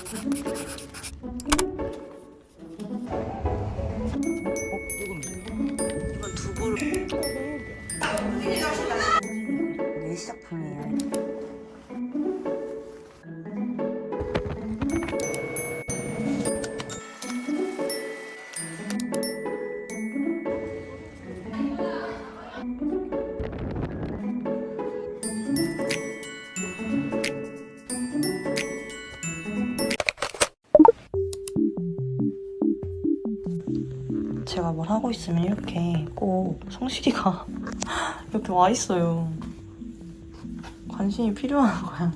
이건 두부를 내 시작품이에요. 제가 뭘 하고 있으면 이렇게 꼭 성실이가 이렇게 와 있어요. 관심이 필요한 거야.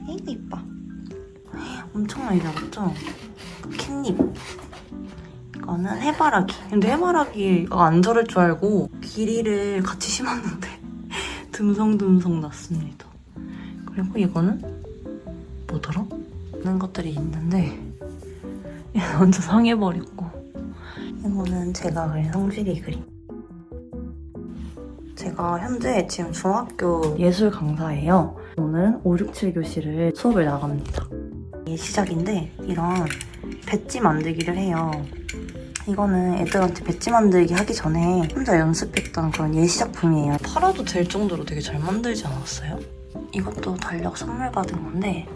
이거 이뻐. 엄청 많이 잡았죠? 캣닙. 이거는 해바라기. 근데 해바라기가 안 자랄 줄 알고 길이를 같이 심었는데 듬성듬성 났습니다. 그리고 이거는 뭐더라? 이런 것들이 있는데 얘는 완전 상해버렸고, 이거는 제가 그린 성실이 그림. 제가 현재 지금 중학교 예술 강사예요. 오늘은 5, 6, 7교시를 수업을 나갑니다. 이게 시작인데 이런 배지 만들기를 해요. 이거는 애들한테 배지 만들기 하기 전에 혼자 연습했던 그런 예시작품이에요. 팔아도 될 정도로 되게 잘 만들지 않았어요? 이것도 달력 선물 받은 건데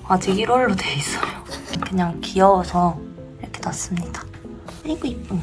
아직 1월로 돼 있어요. 그냥 귀여워서 이렇게 놨습니다. 아이고 이뻐.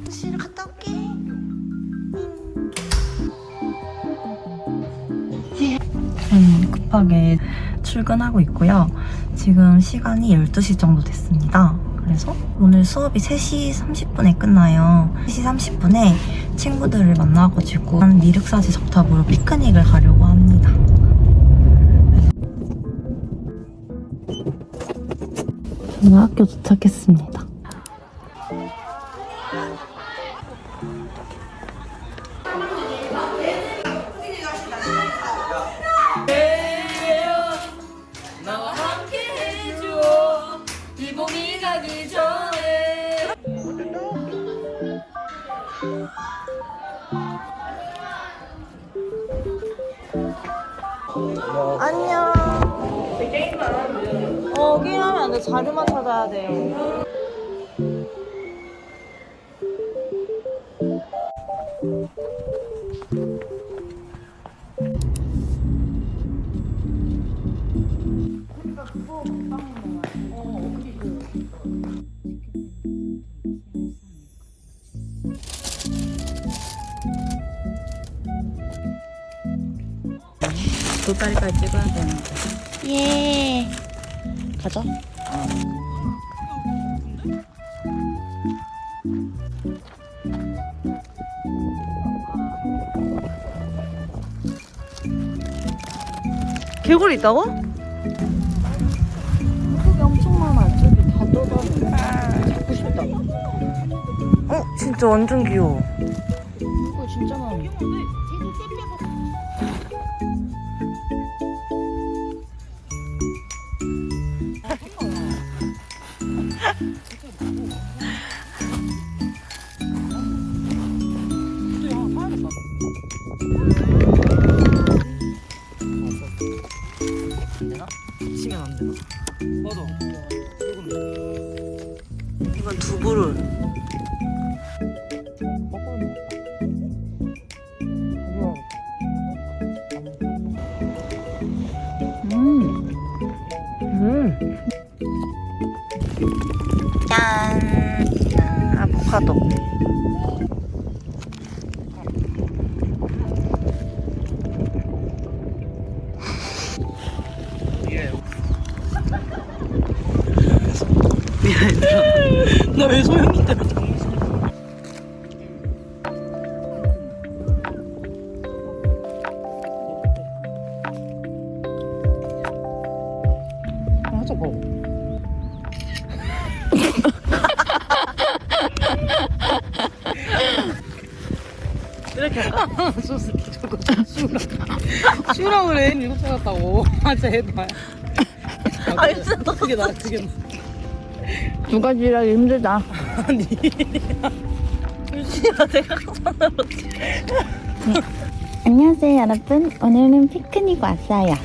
실을 갔다 올게. 급하게 출근하고 있고요. 지금 시간이 12시 정도 됐습니다. 그래서 오늘 수업이 3시 30분에 끝나요. 3시 30분에 친구들을 만나가지고 미륵사지 적탑으로 피크닉을 가려고 합니다. 저는 학교 도착했습니다. 나와 함께 해줘 이 봄이 가기 전에. 안녕. 게임하면 안 돼. 자료만 찾아야 돼요. 도다리까지 찍어야 되는데. 예. 가자. 개구리 있다고? 그게 엄청 많아. 저기 다 떠다녀. 잡고 싶다. 진짜 완전 귀여워. 이거 진짜 많아. 치면 안 되나? 맞아. 이건 두부를. 짠. 아보카도. 미안해. 나 왜 소영이 때문에. 아 저거. 이렇게 할까? 소스 저거 슈라 그래. 이거 찾았다고. 아 제발. 아 진짜 너 그게 나 그게 두 가지라 힘들다. 아니. 유진아 내가 손으로 안녕하세요 여러분. 오늘은 피크닉 왔어요.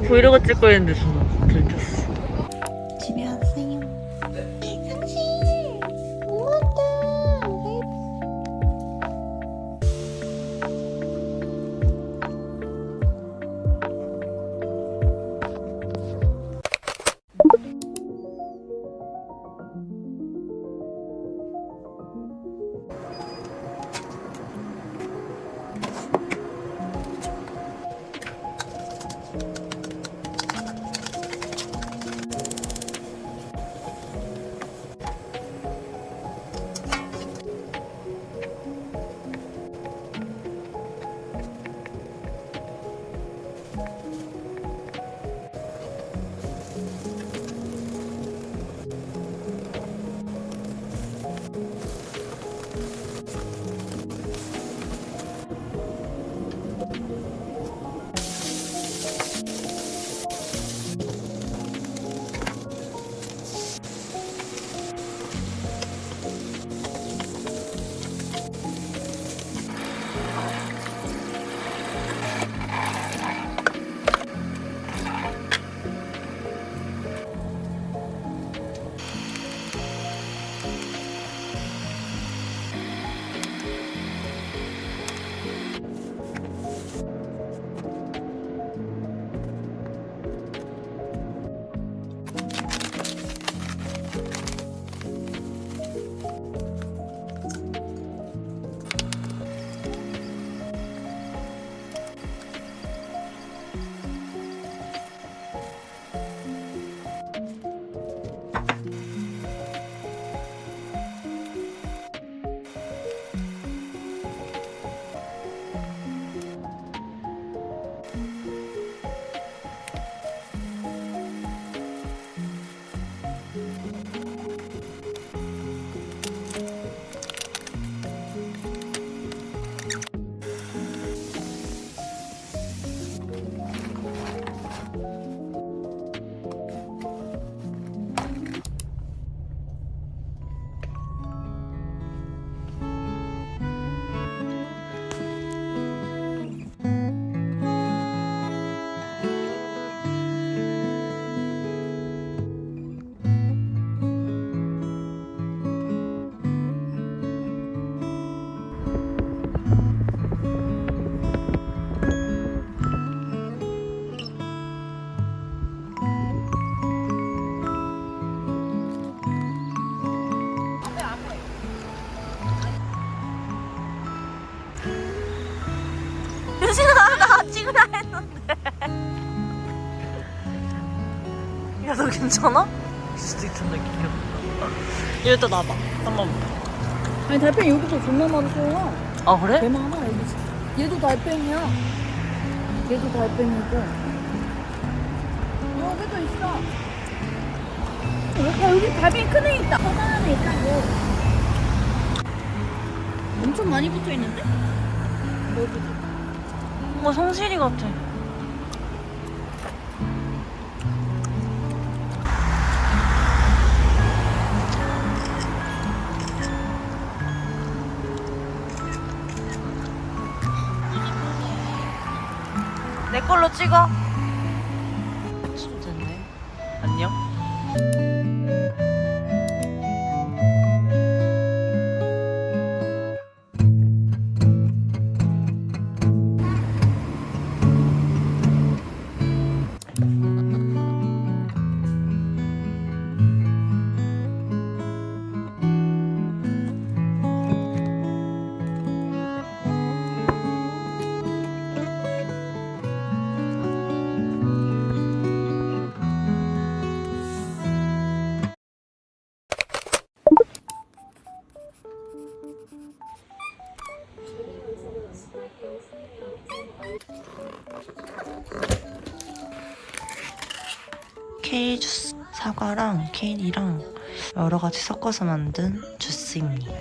브이로그 찍고 있는데 전화 들켰어. 집에 왔어요. 상실 고맙다. 유진아 나 찍으라 했는데. 야 너 괜찮아? 진짜 존나 귀엽다. 일단 나봐. 한번 봐. 아니 달팽이 여기도 존나 많았어. 아 그래? 개 많아 여기. 얘도 달팽이야. 얘도 달팽이고. 여기도 있어. 여기 달팽이 큰 애 있다. 커다란 애 있다고. 엄청 많이 붙어 있는데? 뭔가 성실이 같아. 내 걸로 찍어. 됐네. 안녕. 케일 주스, 사과랑 케일이랑 여러 가지 섞어서 만든 주스입니다.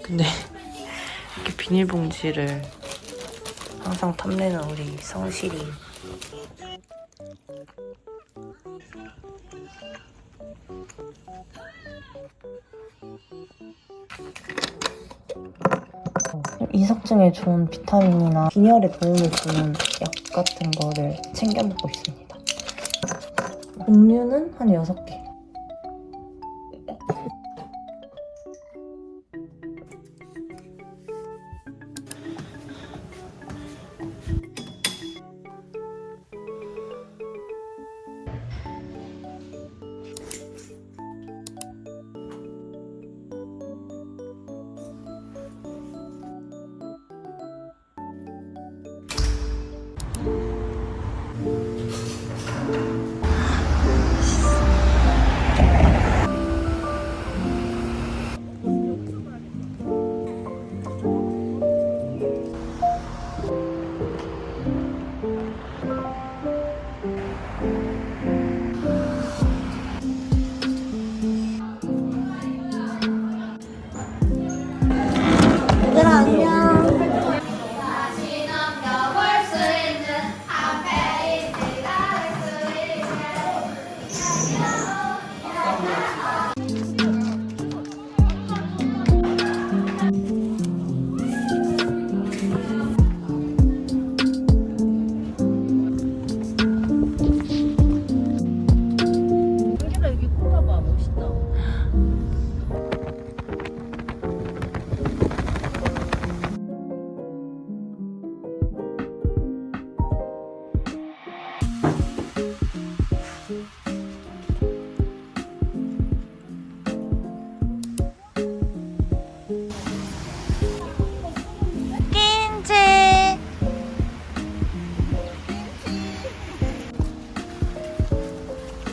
근데 이렇게 비닐봉지를 항상 탐내는 우리 성실이. 이석증에 좋은 비타민이나 빈혈에 도움을 주는 약 같은 거를 챙겨 먹고 있습니다. 종류는 한 6개.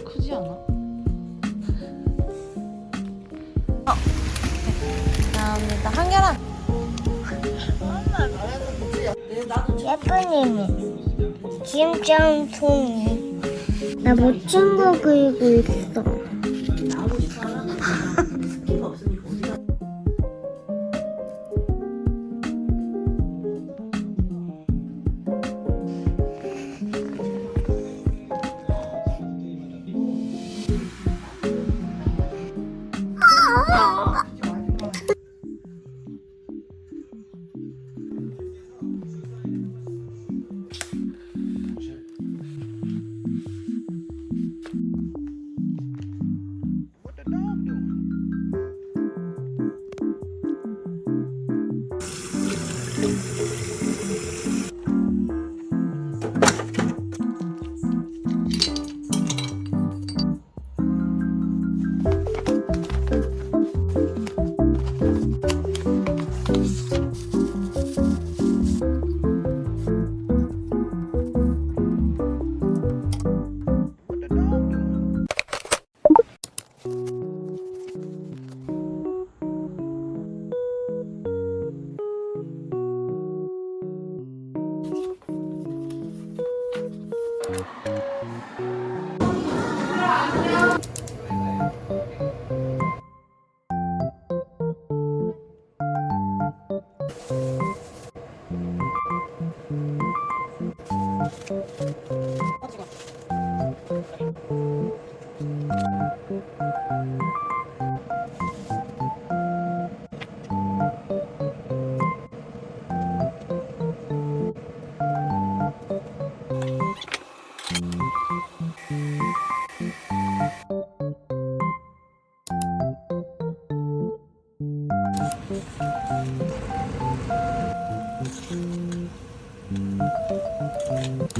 크지 않아? 감사합니다. 한결아. 예쁜이미 김장통이 나 멋진 거 그리고 있어.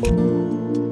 음.